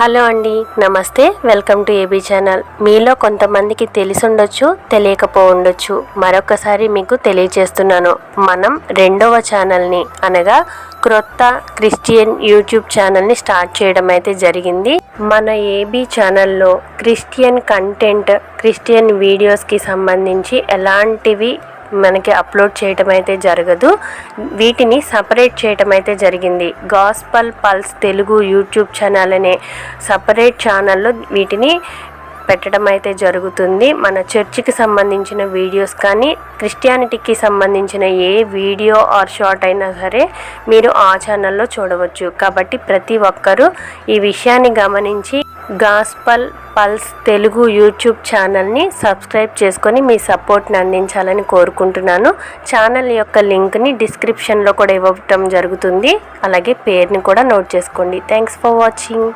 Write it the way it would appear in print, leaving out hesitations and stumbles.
Hello అండి, నమస్తే. Welcome to AB channel. మీలో కొంతమందికి తెలిసి ఉండొచ్చు, తెలియకపోవచ్చు. మరొకసారి మీకు తెలియజేస్తున్నాను. మనం రెండవ ఛానల్ని అనగా క్రొత్త క్రిస్టియన్ యూట్యూబ్ ఛానల్ని స్టార్ట్ చేయడం అయితే జరిగింది. మన ఏబీ ఛానల్లో క్రిస్టియన్ కంటెంట్, క్రిస్టియన్ వీడియోస్కి సంబంధించి ఎలాంటివి మనకి అప్లోడ్ చేయటం అయితే జరగదు. వీటిని సపరేట్ చేయటం అయితే జరిగింది. Gospel pulse Telugu YouTube channel అనే సపరేట్ ఛానల్లో వీటిని పెట్టడం అయితే జరుగుతుంది. మన చర్చికి సంబంధించిన వీడియోస్ కానీ క్రిస్టియానిటీకి సంబంధించిన ఏ వీడియో ఆర్ షార్ట్ అయినా సరే మీరు ఆ ఛానల్లో చూడవచ్చు. కాబట్టి ప్రతి ఒక్కరూ ఈ విషయాన్ని గమనించి గాస్పల్ పల్స్ తెలుగు యూట్యూబ్ ఛానల్ని సబ్స్క్రైబ్ చేసుకొని మీ సపోర్ట్ని అందించాలని కోరుకుంటున్నాను. ఛానల్ యొక్క లింక్ని డిస్క్రిప్షన్లో కూడా ఇవ్వటం జరుగుతుంది. అలాగే పేరుని కూడా నోట్ చేసుకోండి. Thanks for watching.